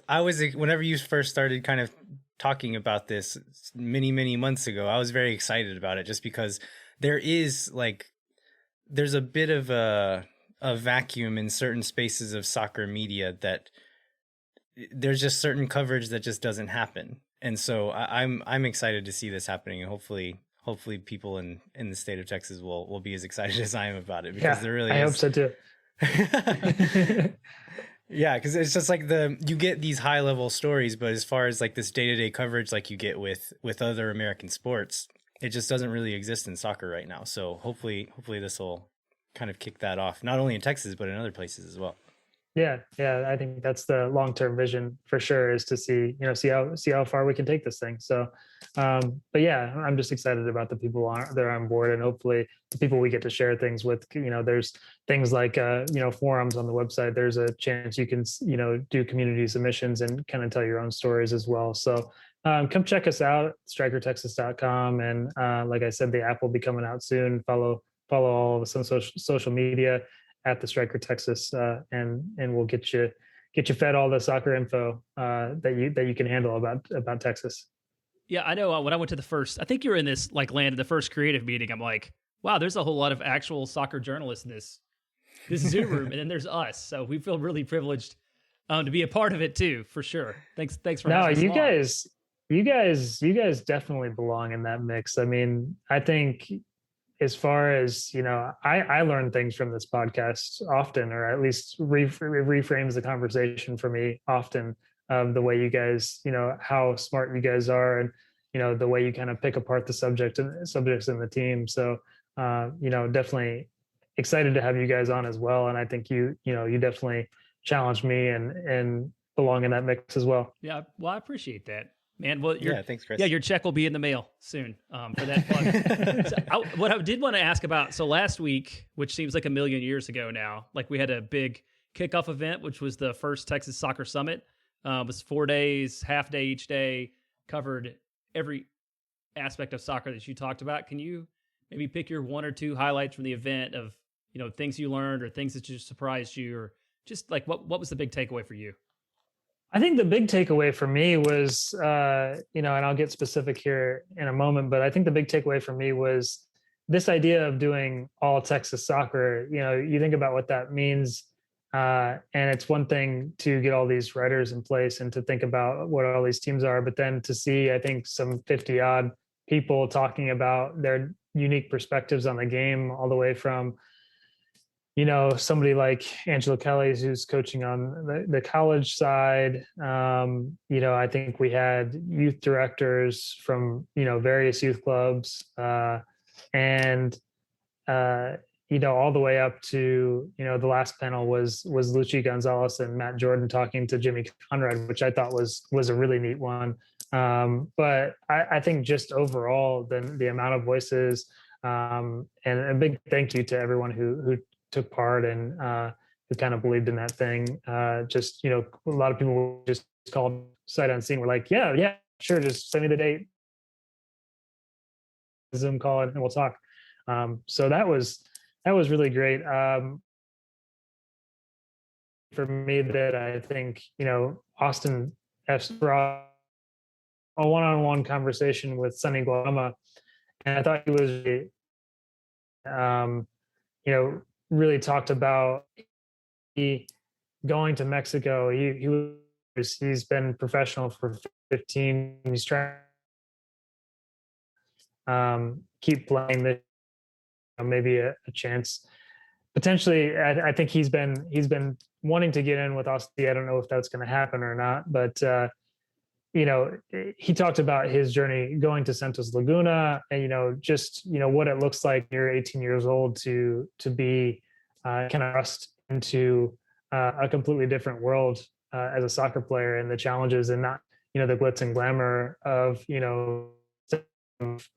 whenever you first started kind of talking about this many months ago, I was very excited about it, just because there's a bit of a vacuum in certain spaces of soccer media, that there's just certain coverage that just doesn't happen. And so I'm excited to see this happening, and hopefully people in the state of Texas will be as excited as I am about it, because there really I hope so too. Yeah, because it's just like you get these high level stories, but as far as like this day-to-day coverage like you get with other American sports, it just doesn't really exist in soccer right now. So hopefully this will kind of kick that off, not only in Texas but in other places as well. Yeah, I think that's the long-term vision for sure, is to see how far we can take this thing. So, but yeah, I'm just excited about the people that are on board, and hopefully the people we get to share things with. There's things like forums on the website. There's a chance you can do community submissions and kind of tell your own stories as well. So come check us out, strikertexas.com, and like I said, the app will be coming out soon. Follow all of us on social media at the Striker Texas, and we'll get you fed all the soccer info that you can handle about Texas. Yeah, I know. When I went to I think you were in this land of the first creative meeting. I'm like, wow, there's a whole lot of actual soccer journalists in this Zoom room, and then there's us. So we feel really privileged to be a part of it too, for sure. Thanks for having us. You guys definitely belong in that mix. I mean, I think, as far as I learn things from this podcast often, or at least reframes the conversation for me often, of the way you guys, how smart you guys are, and the way you kind of pick apart the subjects in the team. So definitely excited to have you guys on as well. And I think you definitely challenged me and belong in that mix as well. Yeah, well, I appreciate that, man. Well, thanks, Chris. Yeah, your check will be in the mail soon for that plug. What I did want to ask about, so last week, which seems like a million years ago now, we had a big kickoff event, which was the first Texas Soccer Summit. It was 4 days, half day each day, covered every aspect of soccer that you talked about. Can you maybe pick your one or two highlights from the event of things you learned, or things that just surprised you, or just what was the big takeaway for you? I think the big takeaway for me was, and I'll get specific here in a moment, but I think the big takeaway for me was this idea of doing all Texas soccer. You think about what that means, and it's one thing to get all these writers in place and to think about what all these teams are, but then to see, I think, some 50 odd people talking about their unique perspectives on the game, all the way from somebody like Angelo Kelly, who's coaching on the college side. I think we had youth directors from, various youth clubs, and, all the way up to, the last panel was Luchi Gonzalez and Matt Jordan talking to Jimmy Conrad, which I thought was a really neat one. But I think just overall, the amount of voices, and a big thank you to everyone who took part, and kind of believed in that thing. Just, a lot of people just called sight unseen. We're like, yeah, sure, just send me the date, Zoom call, and we'll talk. So that was really great. For me, that I think, Austin F. brought a one-on-one conversation with Sonny Guama, and I thought he was, um, really talked about he going to Mexico. He's been professional for 15. He's trying keep playing this, maybe a chance. Potentially, I think he's been wanting to get in with Austin. I don't know if that's going to happen or not, but he talked about his journey going to Santos Laguna, and just what it looks like. You're 18 years old to be kind of thrust into a completely different world as a soccer player, and the challenges, and not the glitz and glamour of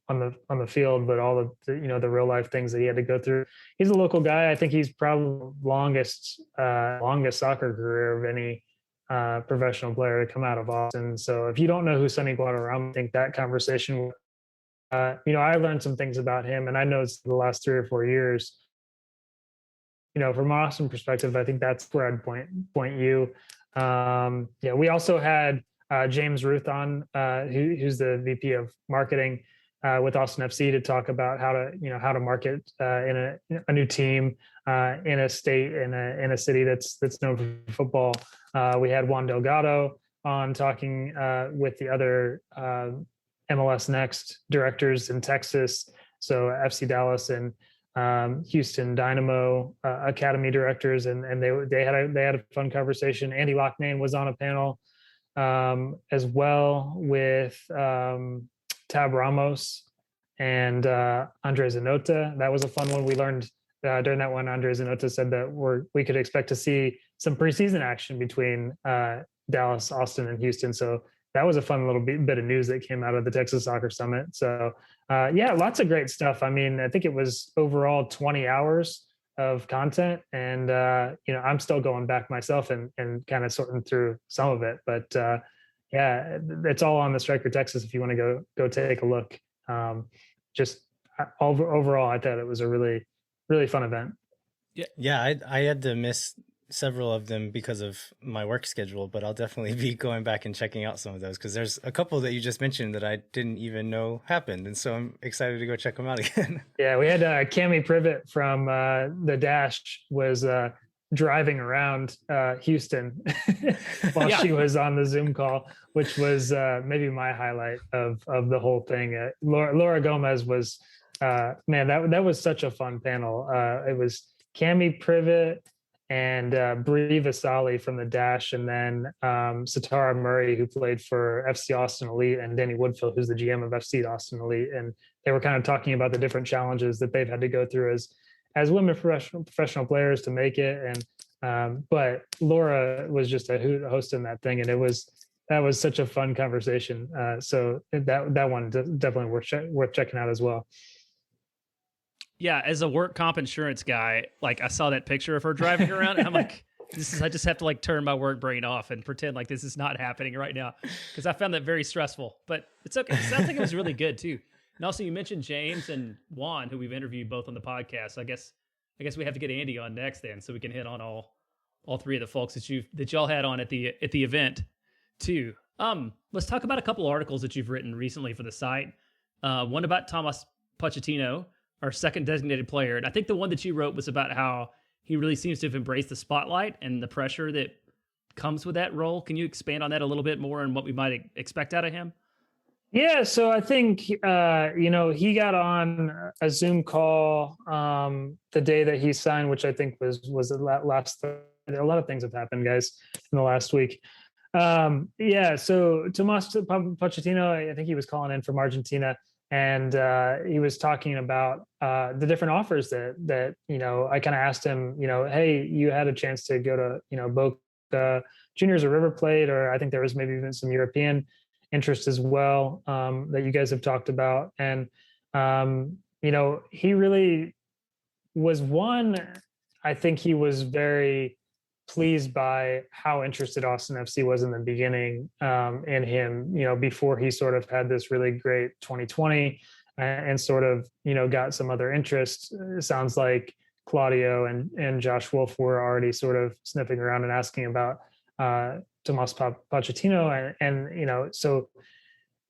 on the field, but all the real life things that he had to go through. He's a local guy. I think he's probably longest soccer career of any professional player to come out of Austin. So if you don't know who Sonny Guadarrama, I think that conversation, I learned some things about him, and I know it's the last 3 or 4 years. From an Austin perspective, I think that's where I'd point you. We also had James Ruth on, who's the VP of marketing with Austin FC, to talk about how to market in a new team in a state, in a city that's known for football. We had Juan Delgado on talking with the other MLS Next directors in Texas, so FC Dallas and Houston Dynamo Academy directors, and they had a fun conversation. Andy Loughnane was on a panel as well with Tab Ramos and Andre Zanota. That was a fun one. We learned during that one, Andre Zanota said that we could expect to see some preseason action between Dallas, Austin, and Houston. So that was a fun little bit of news that came out of the Texas Soccer Summit. So lots of great stuff. I mean, I think it was overall 20 hours of content, and I'm still going back myself and kind of sorting through some of it. But it's all on the Striker Texas if you want to go take a look. Overall, I thought it was a really, really fun event. Yeah, I had to miss several of them because of my work schedule, but I'll definitely be going back and checking out some of those, because there's a couple that you just mentioned that I didn't even know happened, and so I'm excited to go check them out again. Yeah, we had Cami Privet from the Dash was driving around Houston while she was on the Zoom call, which was maybe my highlight of the whole thing. Laura Gomez was man, that was such a fun panel. It was Cami Privet and Bree Vasali from the Dash, and then Satara Murray, who played for FC Austin Elite, and Danny Woodfill, who's the GM of FC Austin Elite. And they were kind of talking about the different challenges that they've had to go through as women professional players to make it. And but Laura was just a hoot hosting that thing, and that was such a fun conversation. So that one definitely worth checking out as well. Yeah, as a work comp insurance guy, like I saw that picture of her driving around, and I'm like, I just have to like turn my work brain off and pretend like this is not happening right now, because I found that very stressful. But it's okay. It sounds like it was really good too. And also, you mentioned James and Juan, who we've interviewed both on the podcast. I guess we have to get Andy on next then, so we can hit on all three of the folks that y'all had on at the event too. Let's talk about a couple articles that you've written recently for the site. One about Thomas Pochettino, our second designated player. And I think the one that you wrote was about how he really seems to have embraced the spotlight and the pressure that comes with that role. Can you expand on that a little bit more and what we might expect out of him? Yeah, so I think, he got on a Zoom call the day that he signed, which I think was the last. A lot of things have happened, guys, in the last week. So Tomas Pochettino, I think he was calling in from Argentina, and he was talking about the different offers that I kind of asked him, hey, you had a chance to go to Boca Juniors or River Plate, or I think there was maybe even some European interest as well that you guys have talked about. And he really was one. I think he was very pleased by how interested Austin FC was in the beginning, in him, before he sort of had this really great 2020 and sort of, got some other interest. It sounds like Claudio and Josh Wolf were already sort of sniffing around and asking about Tomas Pochettino. So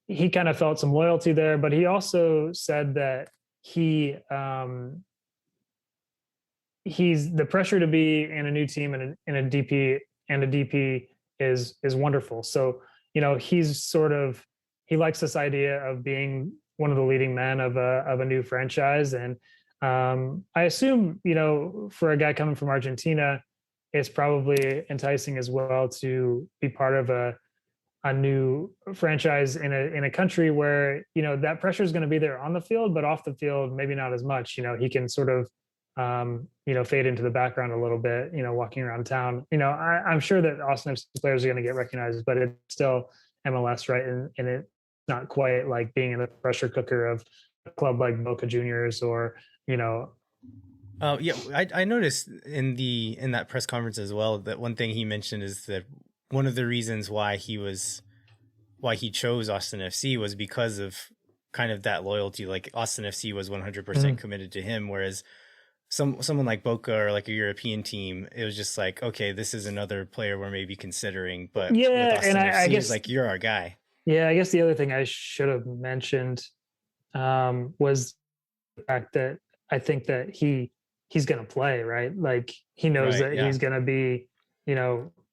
he kind of felt some loyalty there, but he also said that he's the pressure to be in a new team and in a DP is wonderful. So, he's sort of, he likes this idea of being one of the leading men of a new franchise. And I assume, for a guy coming from Argentina, it's probably enticing as well to be part of a new franchise in a country where, that pressure is going to be there on the field, but off the field, maybe not as much. He can sort of, fade into the background a little bit, walking around town. I'm sure that Austin FC players are going to get recognized, but it's still MLS, right? And it's not quite like being in the pressure cooker of a club like Boca Juniors or, Yeah, I noticed in that press conference as well that one thing he mentioned is that one of the reasons why he chose Austin FC was because of kind of that loyalty. Like Austin FC was 100% committed to him, whereas someone like Boca or like a European team, it was just like, okay, this is another player we're maybe considering. But with Austin FC, I guess like, you're our guy. Yeah, I guess the other thing I should have mentioned was the fact that I think that he's going to play, right? Like he knows that he's going to be,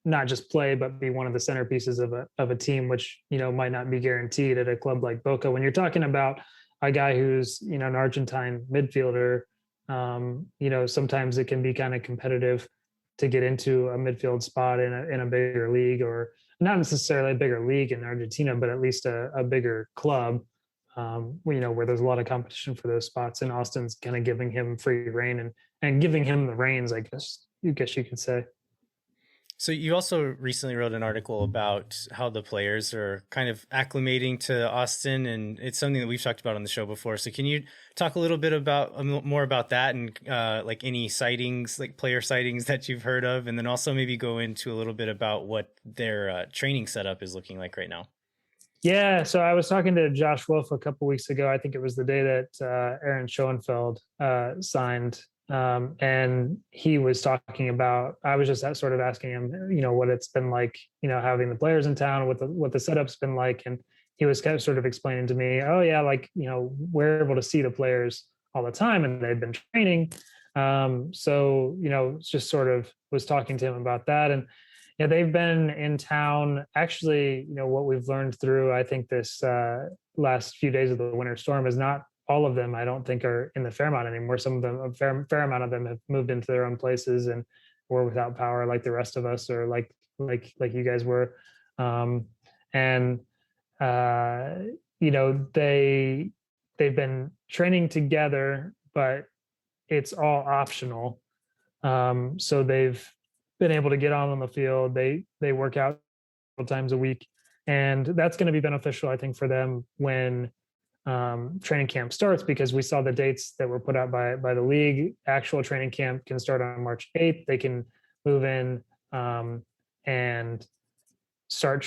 not just play, but be one of the centerpieces of a team, which, might not be guaranteed at a club like Boca. When you're talking about a guy who's, an Argentine midfielder, sometimes it can be kind of competitive to get into a midfield spot in a bigger league, or not necessarily a bigger league in Argentina, but at least a bigger club, where there's a lot of competition for those spots. And Austin's kind of giving him free reign and giving him the reins, I guess you could say. So you also recently wrote an article about how the players are kind of acclimating to Austin, and it's something that we've talked about on the show before. So can you talk a little bit more about that and like any sightings, like player sightings that you've heard of, and then also maybe go into a little bit about what their training setup is looking like right now? Yeah, so I was talking to Josh Wolf a couple weeks ago. I think it was the day that Aaron Schoenfeld signed. And he was talking about, I was just sort of asking him, what it's been like, having the players in town, what the setup's been like. And he was kind of sort of explaining to me, oh yeah, like, we're able to see the players all the time and they've been training. So, just sort of was talking to him about that. And yeah, they've been in town. Actually, what we've learned through, I think this last few days of the winter storm is not all of them, I don't think, are in the Fairmont anymore. Some of them, a fair amount of them have moved into their own places and were without power like the rest of us, or like you guys were. They've been training together, but it's all optional. So they've been able to get on the field. They work out several times a week, and that's going to be beneficial, I think, for them when training camp starts, because we saw the dates that were put out by the league. Actual training camp can start on March 8th. They can move in and start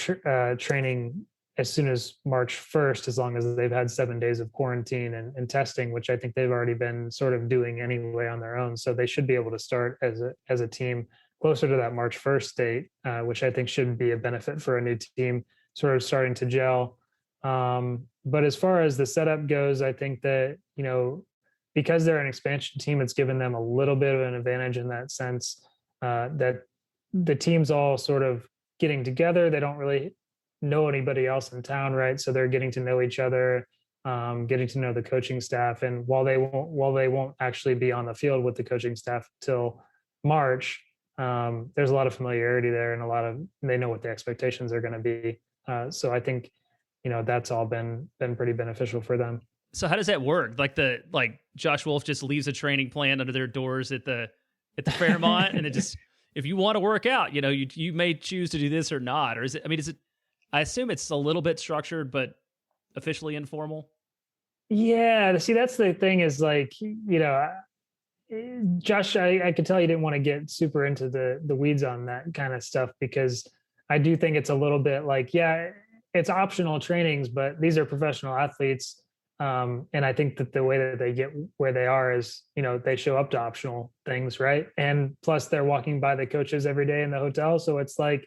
training as soon as March 1st, as long as they've had 7 days of quarantine and testing, which I think they've already been sort of doing anyway on their own. So they should be able to start as a team closer to that March 1st date, which I think should be a benefit for a new team sort of starting to gel. But as far as the setup goes, I think that, because they're an expansion team, it's given them a little bit of an advantage in that sense, that the team's all sort of getting together. They don't really know anybody else in town, right? So they're getting to know each other, getting to know the coaching staff. And while they won't actually be on the field with the coaching staff till March, there's a lot of familiarity there, and they know what the expectations are going to be. So I think, that's all been pretty beneficial for them. So how does that work? Like Josh Wolf just leaves a training plan under their doors at the Fairmont, and it just, if you want to work out, you may choose to do this or not. Or is it, I assume it's a little bit structured, but officially informal. Yeah. See, that's the thing, is like, Josh, I could tell you didn't want to get super into the weeds on that kind of stuff, because I do think it's a little bit like, yeah, it's optional trainings, but these are professional athletes. And I think that the way that they get where they are is, they show up to optional things, right? And plus they're walking by the coaches every day in the hotel. So it's like,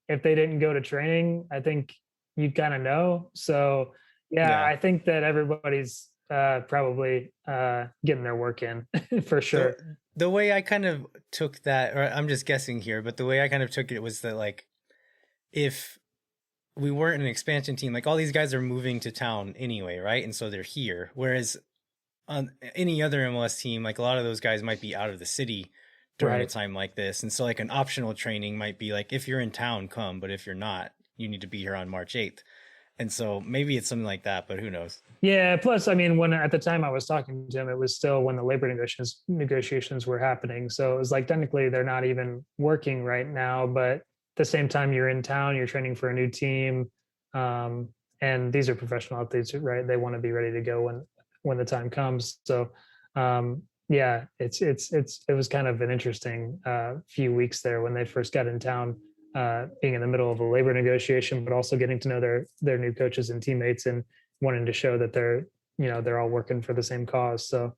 if they didn't go to training, I think you kind of know. So yeah, Yeah. I think that everybody's probably getting their work in for sure. The way I kind of took that, or I'm just guessing here, but the way I kind of took it was that, like, if we weren't an expansion team, like, all these guys are moving to town anyway, right? And so they're here. Whereas on any other MLS team, like, a lot of those guys might be out of the city during a time like this. And so, like, an optional training might be like, if you're in town, come, but if you're not, you need to be here on March 8th. And so maybe it's something like that, but who knows? Yeah. Plus, I mean, when at the time I was talking to him, it was still when the labor negotiations were happening. So it was like, technically they're not even working right now, but at the same time you're in town, you're training for a new team. And these are professional athletes, right? They want to be ready to go when the time comes. So yeah, it was kind of an interesting few weeks there when they first got in town, being in the middle of a labor negotiation, but also getting to know their new coaches and teammates, and wanting to show that they're all working for the same cause. So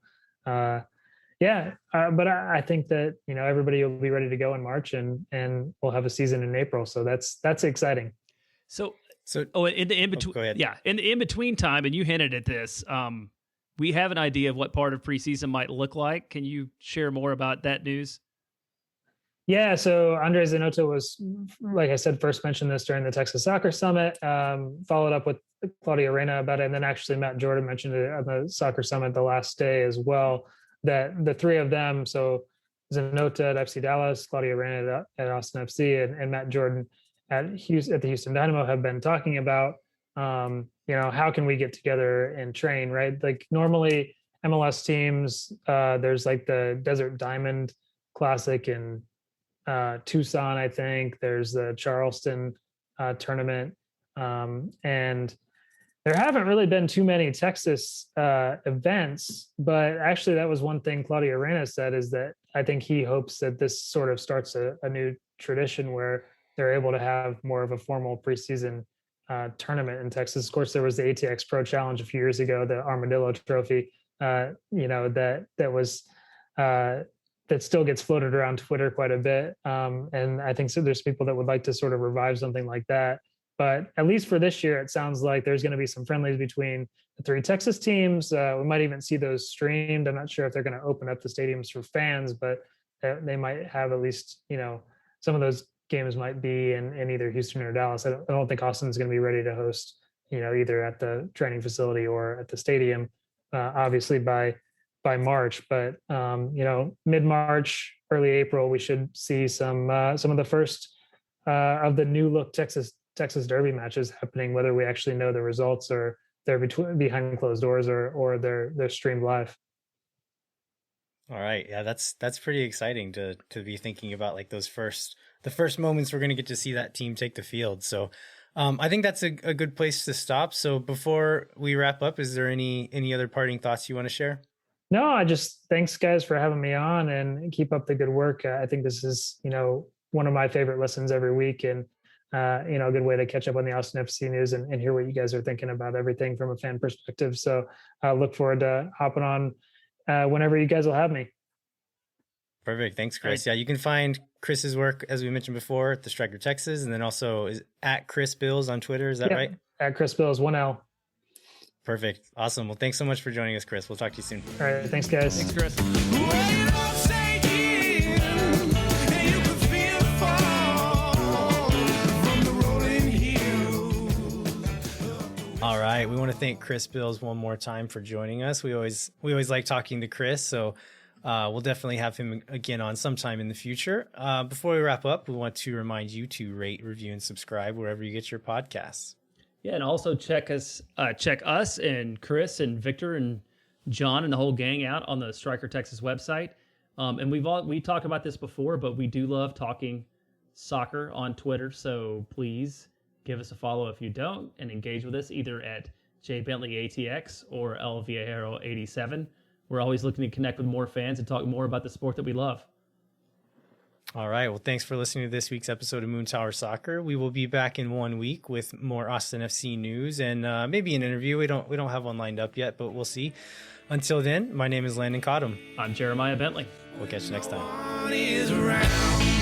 yeah, but I think that everybody will be ready to go in March, and we'll have a season in April. So that's exciting. So in the in between, go ahead. Yeah, in the in between time, and you hinted at this. We have an idea of what part of preseason might look like. Can you share more about that news? Yeah, so Andres Zanotto was, like I said, first mentioned this during the Texas Soccer Summit, followed up with Claudia Reyna about it, and then actually Matt Jordan mentioned it on the Soccer Summit the last day as well, that the three of them, so Zanotto at FC Dallas, Claudia Reyna at Austin FC, and Matt Jordan at the Houston Dynamo, have been talking about, how can we get together and train, right? Like, normally MLS teams, there's like the Desert Diamond Classic in Tucson, I think. There's the Charleston tournament. And there haven't really been too many Texas events, but actually that was one thing Claudio Reyna said, is that I think he hopes that this sort of starts a new tradition where they're able to have more of a formal preseason tournament in Texas. Of course, there was the ATX Pro Challenge a few years ago, the Armadillo Trophy, that was that still gets floated around Twitter quite a bit. And I think so there's people that would like to sort of revive something like that. But at least for this year, it sounds like there's going to be some friendlies between the three Texas teams. We might even see those streamed. I'm not sure if they're going to open up the stadiums for fans, but they might have at least, some of those games might be in either Houston or Dallas. I don't think Austin's going to be ready to host, either at the training facility or at the stadium, obviously by March. But mid-March, early April, we should see some of the first of the new look Texas Derby matches happening, whether we actually know the results or they're behind closed doors or they're streamed live. All right, yeah, that's pretty exciting to be thinking about, like, the first moments we're going to get to see that team take the field. So I think that's a good place to stop. So before we wrap up, is there any other parting thoughts you want to share? No, thanks guys for having me on, and keep up the good work. I think this is, one of my favorite listens every week, and a good way to catch up on the Austin FC news and hear what you guys are thinking about everything from a fan perspective. So I look forward to hopping on whenever you guys will have me. Perfect. Thanks, Chris. Right. Yeah, you can find Chris's work, as we mentioned before, at the Striker Texas, and then also is at Chris Bils on Twitter. Is that right? At Chris Bils, 1L. Perfect. Awesome. Well, thanks so much for joining us, Chris. We'll talk to you soon. All right. Thanks, guys. Thanks, Chris. All right. We want to thank Chris Bils one more time for joining us. We always like talking to Chris, so we'll definitely have him again on sometime in the future. Before we wrap up, we want to remind you to rate, review, and subscribe wherever you get your podcasts. Yeah, and also check us and Chris and Victor and John and the whole gang out on the Striker Texas website. And we talked about this before, but we do love talking soccer on Twitter. So please give us a follow if you don't, and engage with us either at JBentleyATX or El Viejero 87. we're always looking to connect with more fans and talk more about the sport that we love. All right. Well, thanks for listening to this week's episode of Moon Tower Soccer. We will be back in 1 week with more Austin FC news and maybe an interview. We don't have one lined up yet, but we'll see. Until then, my name is Landon Cottom. I'm Jeremiah Bentley. We'll catch you next time.